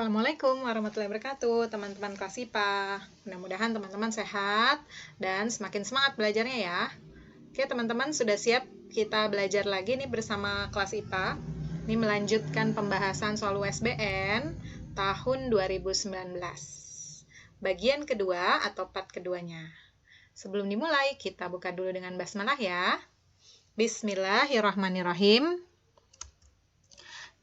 Assalamualaikum warahmatullahi wabarakatuh, teman-teman kelas IPA. Mudah-mudahan teman-teman sehat dan semakin semangat belajarnya ya. Oke, teman-teman sudah siap kita belajar lagi nih bersama kelas IPA. Ini melanjutkan pembahasan soal USBN tahun 2019. Bagian kedua atau part keduanya. Sebelum dimulai, kita buka dulu dengan basmalah ya. Bismillahirrahmanirrahim.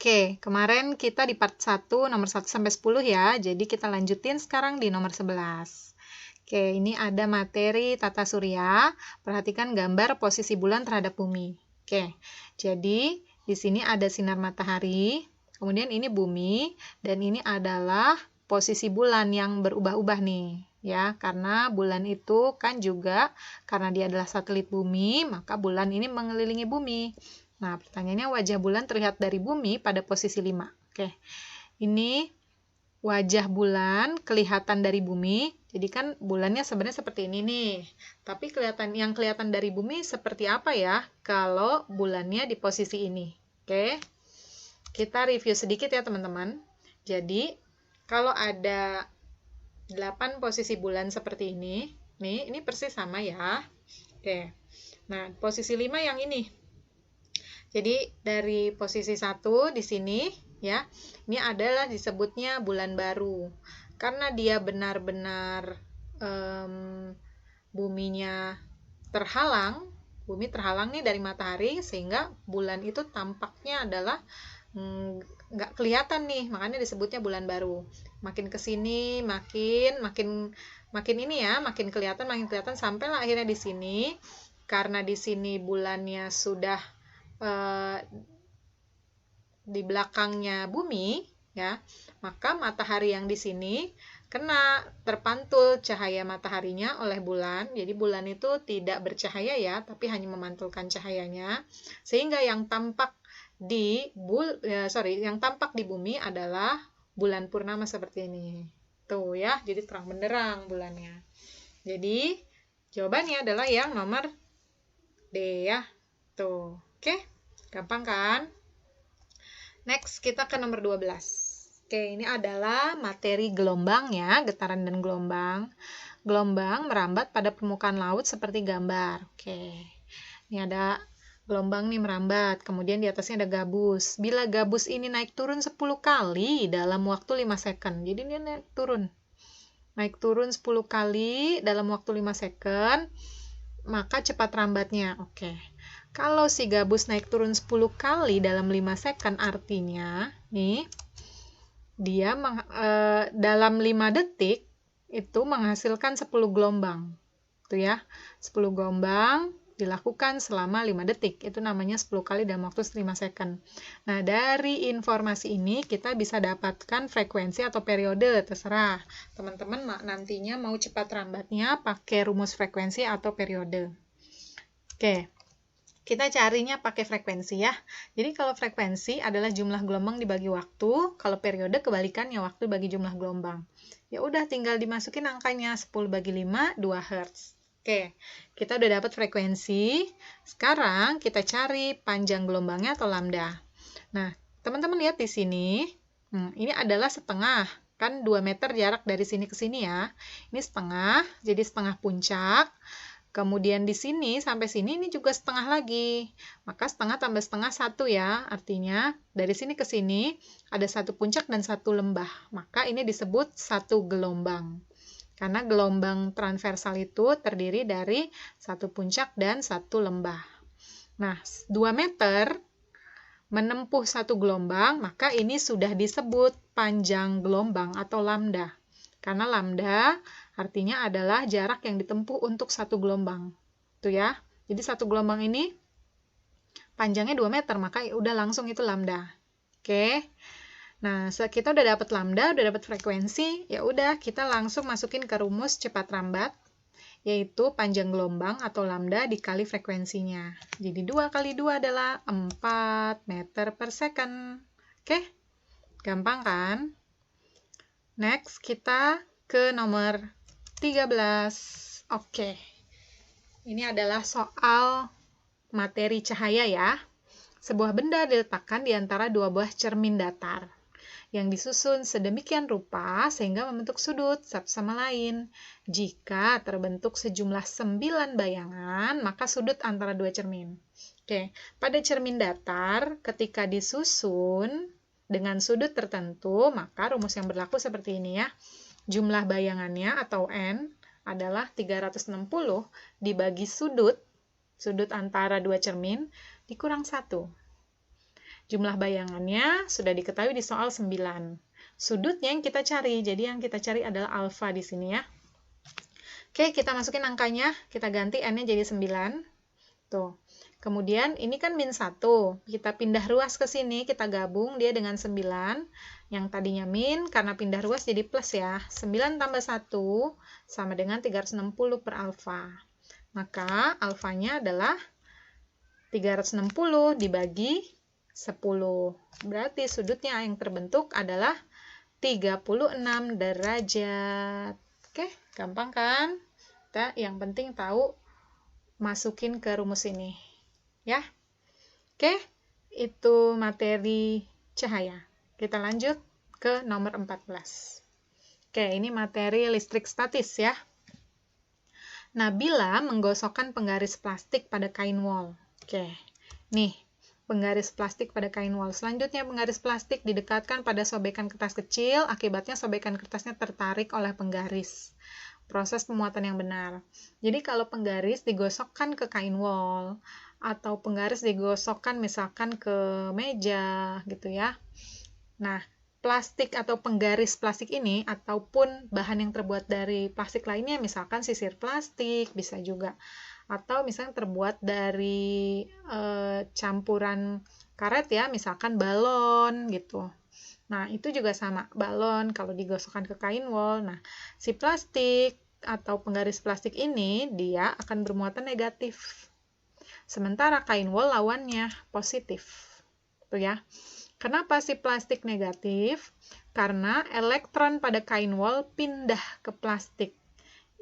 Oke, kemarin kita di part 1, nomor 1 sampai 10 ya. Jadi kita lanjutin sekarang di nomor 11. Oke, ini ada materi tata surya. Perhatikan gambar posisi bulan terhadap bumi. Oke, jadi di sini ada sinar matahari, kemudian ini bumi, dan ini adalah posisi bulan yang berubah-ubah nih. Ya, karena bulan itu kan juga, karena dia adalah satelit bumi, maka bulan ini mengelilingi bumi. Nah, pertanyaannya wajah bulan terlihat dari bumi pada posisi 5. Oke, ini wajah bulan kelihatan dari bumi. Jadi kan bulannya sebenarnya seperti ini nih. Tapi yang kelihatan dari bumi seperti apa ya kalau bulannya di posisi ini? Oke, kita review sedikit ya teman-teman. Jadi, kalau ada 8 posisi bulan seperti ini, nih, ini persis sama ya. Oke, nah posisi 5 yang ini. Jadi dari posisi 1 di sini ya, ini adalah disebutnya bulan baru. Karena dia benar-benar buminya terhalang, bumi terhalang nih dari matahari, sehingga bulan itu tampaknya adalah nggak kelihatan nih, makanya disebutnya bulan baru. Makin kesini makin ini ya, makin kelihatan sampailah akhirnya di sini. Karena di sini bulannya sudah di belakangnya bumi ya, maka matahari yang di sini terpantul cahaya mataharinya oleh bulan. Jadi bulan itu tidak bercahaya ya, tapi hanya memantulkan cahayanya, sehingga yang tampak di bumi adalah bulan purnama seperti ini. Tuh ya, jadi terang benderang bulannya. Jadi jawabannya adalah yang nomor D ya. Tuh. Oke, gampang kan? Next, kita ke nomor 12. Oke, ini adalah materi gelombang ya, getaran dan gelombang. Gelombang merambat pada permukaan laut seperti gambar. Oke, ini ada gelombang nih merambat, kemudian di atasnya ada gabus. Bila gabus ini naik turun 10 kali dalam waktu 5 second. Jadi ini naik turun 10 kali dalam waktu 5 second, maka cepat rambatnya. Oke. Kalau si gabus naik turun 10 kali dalam 5 second, artinya nih dia dalam 5 detik itu menghasilkan 10 gelombang. Tuh ya, 10 gelombang dilakukan selama 5 detik. Itu namanya 10 kali dalam waktu 5 second. Nah, dari informasi ini kita bisa dapatkan frekuensi atau periode, terserah. Teman-teman nantinya mau cepat rambatnya pakai rumus frekuensi atau periode. Oke. Kita carinya pakai frekuensi ya. Jadi kalau frekuensi adalah jumlah gelombang dibagi waktu, kalau periode kebalikannya waktu bagi jumlah gelombang. Ya udah tinggal dimasukin angkanya 10 bagi 5, 2 Hz. Oke, kita udah dapat frekuensi. Sekarang kita cari panjang gelombangnya atau lambda. Nah, teman-teman lihat di sini. Ini adalah setengah. Kan 2 meter jarak dari sini ke sini ya. Ini setengah, jadi setengah puncak. Kemudian di sini sampai sini ini juga setengah lagi. Maka setengah tambah setengah 1 ya. Artinya dari sini ke sini ada 1 puncak dan 1 lembah. Maka ini disebut 1 gelombang. Karena gelombang transversal itu terdiri dari 1 puncak dan 1 lembah. Nah, 2 meter menempuh 1 gelombang, maka ini sudah disebut panjang gelombang atau lambda. Karena lambda artinya adalah jarak yang ditempuh untuk 1 gelombang. Tuh ya. Jadi 1 gelombang ini panjangnya 2 meter, maka udah langsung itu lambda. Oke. Nah, kita udah dapat lambda, udah dapat frekuensi, ya udah kita langsung masukin ke rumus cepat rambat, yaitu panjang gelombang atau lambda dikali frekuensinya. Jadi 2 kali 2 adalah 4 meter per second. Oke. Gampang kan? Next, kita ke nomor 13. Oke. Ini adalah soal materi cahaya ya. Sebuah benda diletakkan di antara 2 buah cermin datar. yang disusun sedemikian rupa sehingga membentuk sudut satu sama lain. Jika terbentuk sejumlah 9 bayangan, maka sudut antara dua cermin. Oke, pada cermin datar, ketika disusun dengan sudut tertentu, maka rumus yang berlaku seperti ini ya. Jumlah bayangannya atau N adalah 360 dibagi sudut antara dua cermin dikurang 1. Jumlah bayangannya sudah diketahui di soal 9. Sudutnya yang kita cari, jadi yang kita cari adalah alfa di sini ya. Oke, kita masukin angkanya, kita ganti N-nya jadi 9. Tuh. Kemudian ini kan min 1, kita pindah ruas ke sini, kita gabung dia dengan 9, yang tadinya min, karena pindah ruas jadi plus ya, 9 tambah 1 sama dengan 360 per alfa. Maka alfanya adalah 360 dibagi 10, berarti sudutnya yang terbentuk adalah 36 derajat. Oke, gampang kan? Kita yang penting tahu masukin ke rumus ini. Ya, oke, itu materi cahaya. Kita lanjut ke nomor 14. Oke, ini materi listrik statis ya. Nabila menggosokkan penggaris plastik pada kain wol. Oke, nih, penggaris plastik pada kain wol. Selanjutnya, penggaris plastik didekatkan pada sobekan kertas kecil, akibatnya sobekan kertasnya tertarik oleh penggaris. Proses pemuatan yang benar. Jadi, kalau penggaris digosokkan ke kain wol, atau penggaris digosokkan misalkan ke meja gitu ya. Nah, plastik atau penggaris plastik ini ataupun bahan yang terbuat dari plastik lainnya, misalkan sisir plastik bisa juga, atau misalnya terbuat dari campuran karet ya, misalkan balon gitu. Nah, itu juga sama, balon kalau digosokkan ke kain wol. Nah, si plastik atau penggaris plastik ini dia akan bermuatan negatif. Sementara kain wol lawannya positif. Tuh ya. Kenapa si plastik negatif? Karena elektron pada kain wol pindah ke plastik.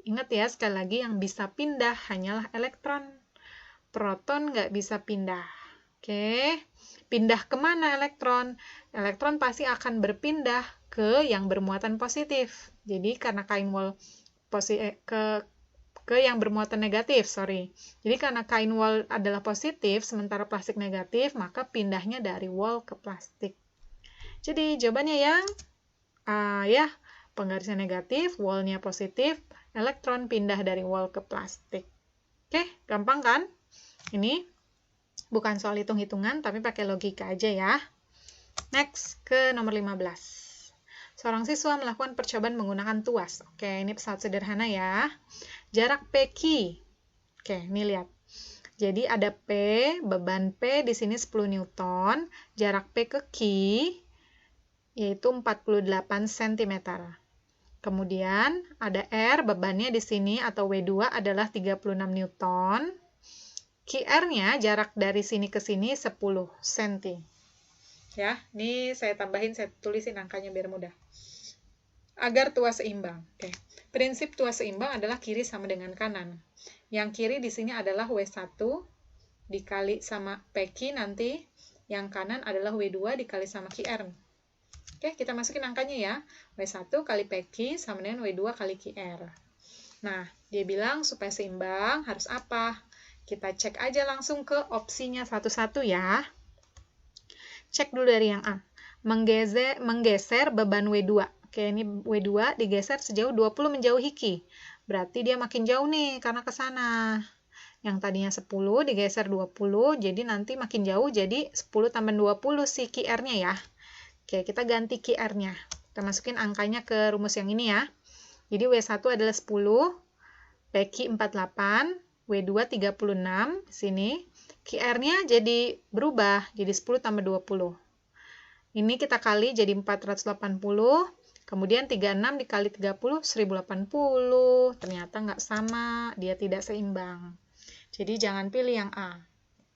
Ingat ya, sekali lagi yang bisa pindah hanyalah elektron. Proton nggak bisa pindah. Oke. Pindah kemana elektron? Elektron pasti akan berpindah ke yang bermuatan positif. Jadi karena kain wol ke yang bermuatan negatif, Jadi karena kain wol adalah positif, sementara plastik negatif, maka pindahnya dari wol ke plastik. Jadi jawabannya yang ya, penggarisnya negatif, wolnya positif, elektron pindah dari wol ke plastik. Oke, gampang kan? Ini bukan soal hitung-hitungan, tapi pakai logika aja ya. Next, ke nomor 15. Seorang siswa melakukan percobaan menggunakan tuas. Oke, ini pesawat sederhana ya. Jarak PQ. Oke, ini lihat. Jadi ada P, beban P di sini 10 Newton, jarak P ke Q yaitu 48 cm. Kemudian ada R, bebannya di sini atau W2 adalah 36 Newton. QR-nya jarak dari sini ke sini 10 cm. Ya, ini saya tambahin, saya tulisin angkanya biar mudah. Agar tuas seimbang. Oke. Prinsip tuas seimbang adalah kiri sama dengan kanan. Yang kiri di sini adalah W1 dikali sama PQ nanti. Yang kanan adalah W2 dikali sama QR. Oke, kita masukin angkanya ya. W1 kali PQ sama dengan W2 kali QR. Nah, dia bilang supaya seimbang harus apa? Kita cek aja langsung ke opsinya satu-satu ya. Cek dulu dari yang A. Menggeser beban W2. Oke, ini W2 digeser sejauh 20 menjauhi Q. Berarti dia makin jauh nih, karena ke sana. Yang tadinya 10 digeser 20, jadi nanti makin jauh, jadi 10 tambah 20 si QR-nya ya. Oke, kita ganti QR-nya. Kita masukin angkanya ke rumus yang ini ya. Jadi W1 adalah 10, PQ 48, W2 36, sini. QR-nya jadi berubah, jadi 10 tambah 20. Ini kita kali jadi 480, kemudian 36 dikali 30, 1080. Ternyata nggak sama, dia tidak seimbang. Jadi jangan pilih yang A.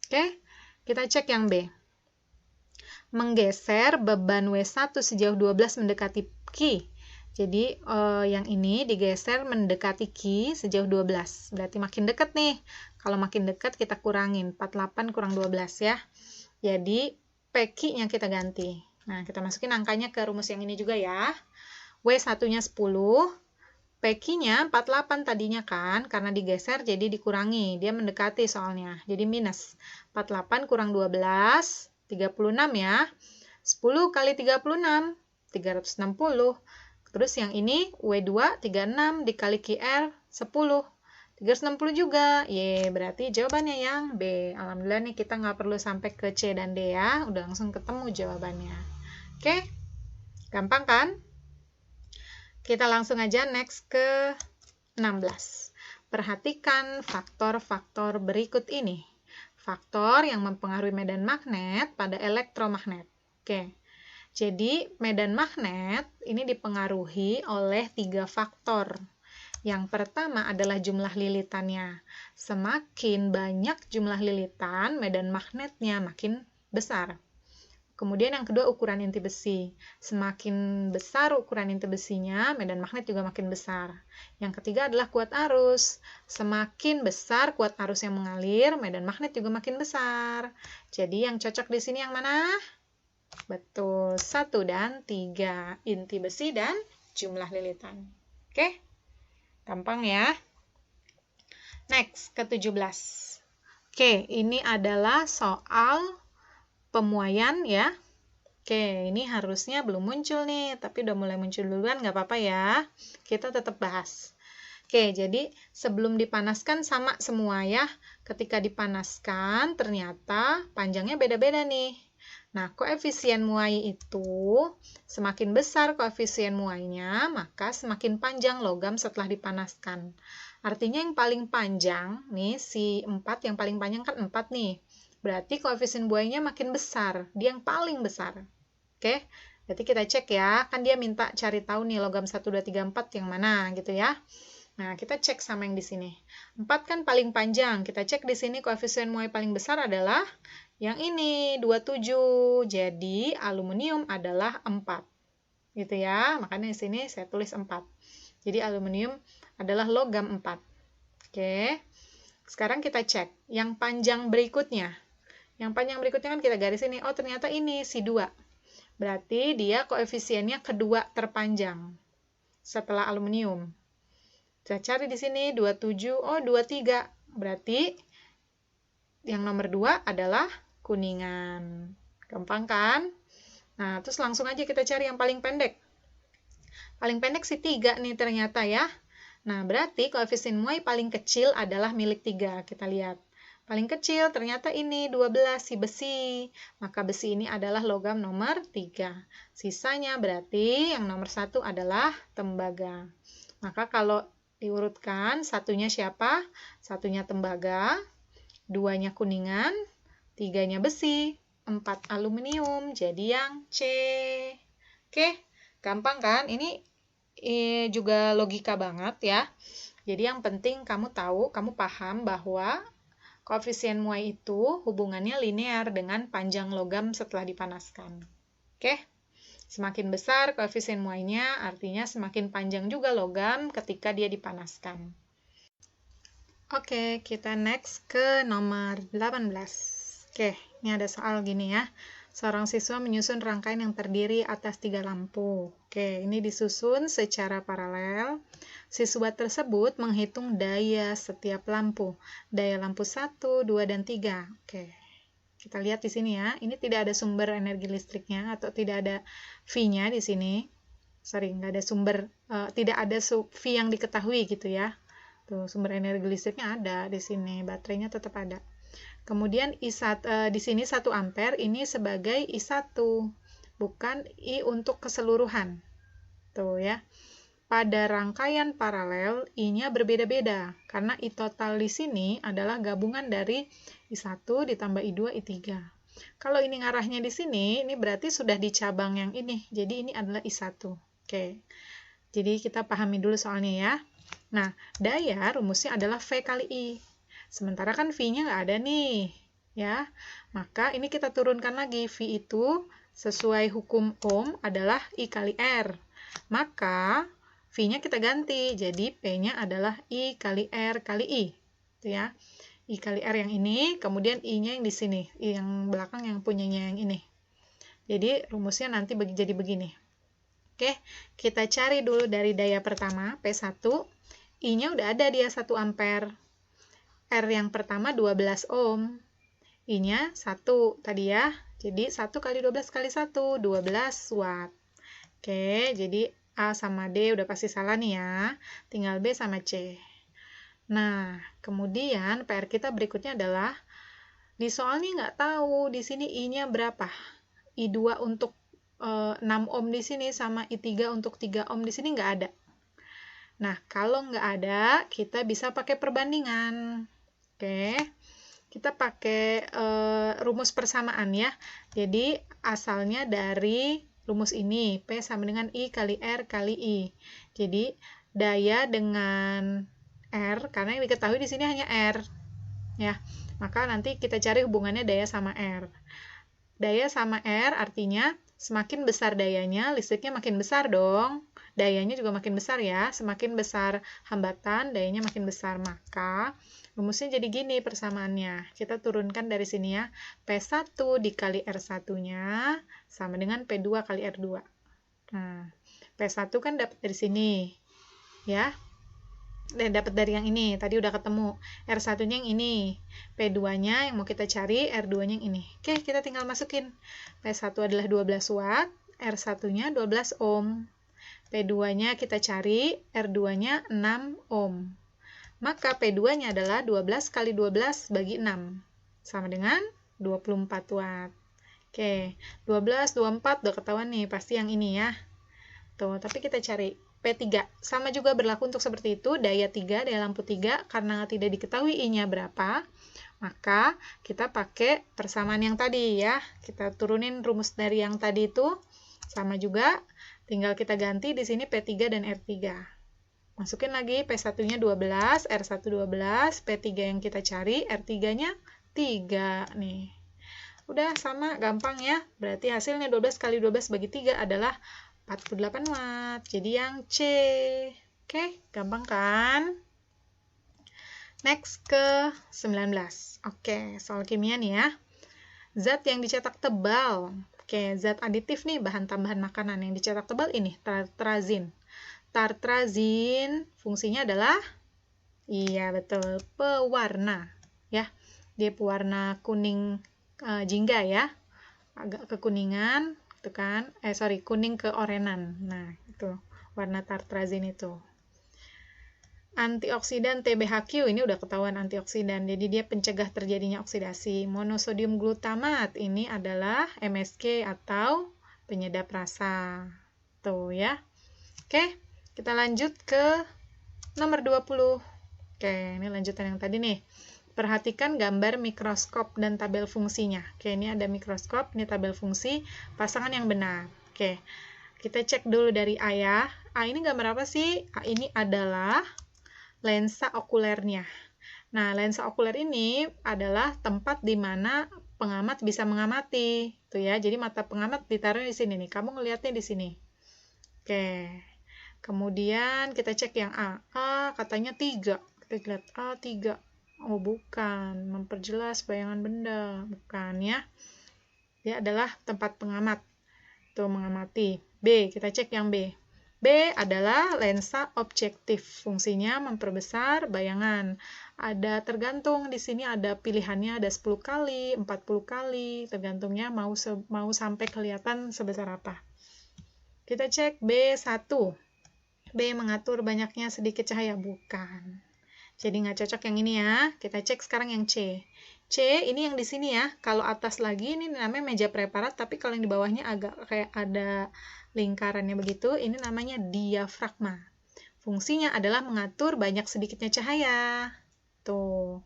Oke, kita cek yang B. Menggeser beban W1 sejauh 12 mendekati Q. Jadi yang ini digeser mendekati Q sejauh 12. Berarti makin dekat nih. Kalau makin dekat kita kurangin. 48 kurang 12 ya. Jadi PQ-nya kita ganti. Nah, kita masukin angkanya ke rumus yang ini juga ya. W1-nya 10, PQ-nya 48 tadinya kan, karena digeser jadi dikurangi. Dia mendekati soalnya, jadi minus. 48 kurang 12, 36 ya. 10 kali 36, 360. Terus yang ini W2, 36 dikali QR, 10. 360 juga. Berarti jawabannya yang B. Alhamdulillah nih kita nggak perlu sampai ke C dan D ya. Udah langsung ketemu jawabannya. Oke? Gampang kan? Kita langsung aja next ke 16. Perhatikan faktor-faktor berikut ini. Faktor yang mempengaruhi medan magnet pada elektromagnet. Oke. Jadi, medan magnet ini dipengaruhi oleh 3 faktor. Yang pertama adalah jumlah lilitannya. Semakin banyak jumlah lilitan, medan magnetnya makin besar. Kemudian yang kedua, ukuran inti besi. Semakin besar ukuran inti besinya, medan magnet juga makin besar. Yang ketiga adalah kuat arus. Semakin besar kuat arus yang mengalir, medan magnet juga makin besar. Jadi yang cocok di sini yang mana? Betul, 1 dan 3. Inti besi dan jumlah lilitan. Oke? Gampang ya. Next, ke-17. Oke, ini adalah soal pemuaian ya. Oke, ini harusnya belum muncul nih, tapi udah mulai muncul duluan, nggak apa-apa ya. Kita tetap bahas. Oke, jadi sebelum dipanaskan sama semua ya. Ketika dipanaskan, ternyata panjangnya beda-beda nih. Nah, koefisien muai itu semakin besar koefisien muainya, maka semakin panjang logam setelah dipanaskan. Artinya yang paling panjang, nih si 4, yang paling panjang kan 4 nih. Berarti koefisien muainya makin besar, dia yang paling besar. Oke, berarti kita cek ya, kan dia minta cari tahu nih logam 1, 2, 3, 4 yang mana gitu ya. Nah, kita cek sama yang di sini. 4 kan paling panjang, kita cek di sini koefisien muai paling besar adalah yang ini, 27. Jadi, aluminium adalah 4. Gitu ya. Makanya di sini saya tulis 4. Jadi, aluminium adalah logam 4. Oke. Sekarang kita cek yang panjang berikutnya. Yang panjang berikutnya kan kita garis ini. Oh, ternyata ini si 2. Berarti dia koefisiennya kedua terpanjang setelah aluminium. Saya cari di sini 27. Oh, 23. Berarti yang nomor 2 adalah kuningan. Gampang kan? Nah, terus langsung aja kita cari yang paling pendek. Paling pendek si 3 nih ternyata ya. Nah, berarti koefisien muai paling kecil adalah milik 3. Kita lihat. Paling kecil ternyata ini 12 si besi. Maka besi ini adalah logam nomor 3. Sisanya berarti yang nomor 1 adalah tembaga. Maka kalau diurutkan, satunya siapa? Satunya tembaga, 2-nya kuningan, 3-nya besi, 4 aluminium, jadi yang C. Oke, gampang kan? Ini juga logika banget ya. Jadi yang penting kamu tahu, kamu paham bahwa koefisien muai itu hubungannya linear dengan panjang logam setelah dipanaskan. Oke, semakin besar koefisien muainya, artinya semakin panjang juga logam ketika dia dipanaskan. Oke, kita next ke nomor 18. Oke, ini ada soal gini ya. Seorang siswa menyusun rangkaian yang terdiri atas 3 lampu. Oke, ini disusun secara paralel. Siswa tersebut menghitung daya setiap lampu. Daya lampu 1, 2, dan 3. Oke, kita lihat di sini ya. Ini tidak ada sumber energi listriknya atau tidak ada V-nya di sini. Sorry, nggak ada sumber, tidak ada V yang diketahui gitu ya. Tuh, sumber energi listriknya ada di sini, baterainya tetap ada. Kemudian di sini 1 ampere ini sebagai I1, bukan I untuk keseluruhan. Tuh ya. Pada rangkaian paralel, I-nya berbeda-beda, karena I total di sini adalah gabungan dari I1 ditambah I2, I3. Kalau ini ngarahnya di sini, ini berarti sudah di cabang yang ini, jadi ini adalah I1. Oke, jadi kita pahami dulu soalnya ya. Nah, daya rumusnya adalah V kali I. Sementara kan V-nya nggak ada nih, ya. Maka ini kita turunkan lagi. V itu sesuai hukum Ohm adalah I kali R. Maka V-nya kita ganti, jadi P-nya adalah I kali R kali I. Itu ya. I kali R yang ini, kemudian I-nya yang di sini. I yang belakang yang punyanya yang ini. Jadi rumusnya nanti jadi begini. Oke, kita cari dulu dari daya pertama, P1. I-nya udah ada dia 1 ampere. R yang pertama 12 ohm. I-nya 1 tadi ya. Jadi 1 kali 12 kali 1, 12 watt. Oke, jadi A sama D udah pasti salah nih ya. Tinggal B sama C. Nah, kemudian PR kita berikutnya adalah di soal nih nggak tahu di sini I-nya berapa. I2 untuk 6 ohm di sini sama I3 untuk 3 ohm di sini nggak ada. Nah, kalau nggak ada, kita bisa pakai perbandingan. Oke, kita pakai rumus persamaan ya. Jadi, asalnya dari rumus ini, P sama dengan I kali R kali I. Jadi, daya dengan R, karena yang diketahui di sini hanya R. Ya, maka nanti kita cari hubungannya daya sama R. Daya sama R artinya semakin besar dayanya, listriknya makin besar dong. Dayanya juga makin besar ya. Semakin besar hambatan, dayanya makin besar. Maka rumusnya jadi gini persamaannya. Kita turunkan dari sini ya. P1 dikali R1-nya sama dengan P2 kali R2. Nah, P1 kan dapat dari sini. Ya. Dan dapat dari yang ini, tadi udah ketemu. R1-nya yang ini, P2-nya yang mau kita cari, R2-nya yang ini. Oke, kita tinggal masukin. P1 adalah 12 watt, R1-nya 12 ohm. P2-nya kita cari, R2-nya 6 ohm. Maka P2-nya adalah 12 kali 12 bagi 6. Sama dengan 24 watt. Oke, 12, 24 udah ketahuan nih, pasti yang ini ya. Tuh, tapi kita cari P3. Sama juga berlaku untuk seperti itu, daya 3, daya lampu 3, karena tidak diketahui I-nya berapa, maka kita pakai persamaan yang tadi ya. Kita turunin rumus dari yang tadi itu, sama juga, tinggal kita ganti di sini P3 dan R3. Masukin lagi P1-nya 12, R1 12, P3 yang kita cari, R3-nya 3 nih. Udah sama, gampang ya. Berarti hasilnya 12 kali 12 bagi 3 adalah 48 watt. Jadi yang C. Oke, gampang kan? Next ke 19. Oke, soal kimia nih ya. Zat yang dicetak tebal. Oke, zat aditif nih, bahan tambahan makanan yang dicetak tebal ini, tartrazin. Tartrazin fungsinya adalah, iya betul, pewarna. Ya, dia pewarna kuning jingga ya. Agak kekuningan. Itu kan, kuning ke orenan. Nah, itu warna tartrazin itu. Antioksidan TBHQ ini udah ketahuan antioksidan. Jadi dia pencegah terjadinya oksidasi. Monosodium glutamat ini adalah MSG atau penyedap rasa. Tuh ya. Oke, kita lanjut ke nomor 20. Oke, ini lanjutan yang tadi nih. Perhatikan gambar mikroskop dan tabel fungsinya. Oke, ini ada mikroskop, ini tabel fungsi, pasangan yang benar. Oke, kita cek dulu dari A ya. A ini gambar apa sih? A ini adalah lensa okulernya. Nah, lensa okuler ini adalah tempat di mana pengamat bisa mengamati. Tuh ya, jadi mata pengamat ditaruh di sini nih. Kamu ngelihatnya di sini. Oke, kemudian kita cek yang A. A katanya 3. Kita lihat A 3. Oh, bukan. Memperjelas bayangan benda. Bukan ya. Dia adalah tempat pengamat. Tuh, mengamati. B, kita cek yang B. B adalah lensa objektif. Fungsinya memperbesar bayangan. Ada tergantung di sini ada pilihannya ada 10 kali, 40 kali. Tergantungnya mau sampai kelihatan sebesar apa. Kita cek B1. B mengatur banyaknya sedikit cahaya. Bukan. Jadi nggak cocok yang ini ya. Kita cek sekarang yang C. C ini yang di sini ya. Kalau atas lagi ini namanya meja preparat, tapi kalau yang di bawahnya agak kayak ada lingkarannya begitu, ini namanya diafragma. Fungsinya adalah mengatur banyak sedikitnya cahaya. Tuh.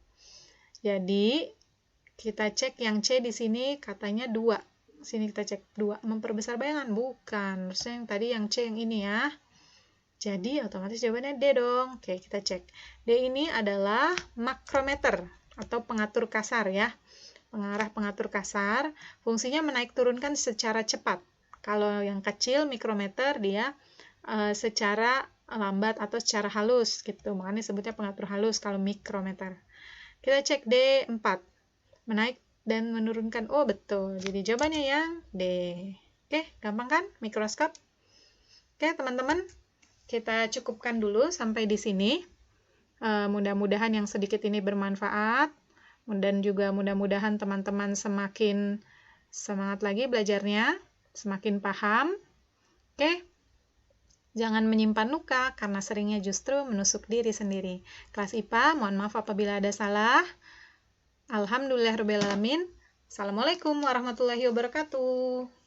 Jadi kita cek yang C di sini katanya 2. Sini kita cek 2. Memperbesar bayangan? Bukan. Maksudnya yang tadi yang C yang ini ya. Jadi otomatis jawabannya D dong. Oke, kita cek. D ini adalah makrometer atau pengatur kasar ya. Pengarah pengatur kasar. Fungsinya menaik turunkan secara cepat. Kalau yang kecil mikrometer dia secara lambat atau secara halus gitu. Makanya disebutnya pengatur halus kalau mikrometer. Kita cek D4. Menaik dan menurunkan O, betul. Jadi jawabannya yang D. Oke, gampang kan mikroskop? Oke, teman-teman, kita cukupkan dulu sampai di sini. Mudah-mudahan yang sedikit ini bermanfaat, dan juga mudah-mudahan teman-teman semakin semangat lagi belajarnya, semakin paham. Oke, jangan menyimpan luka, karena seringnya justru menusuk diri sendiri. Kelas IPA, mohon maaf apabila ada salah. Alhamdulillahirrahmanirrahim. Assalamualaikum warahmatullahi wabarakatuh.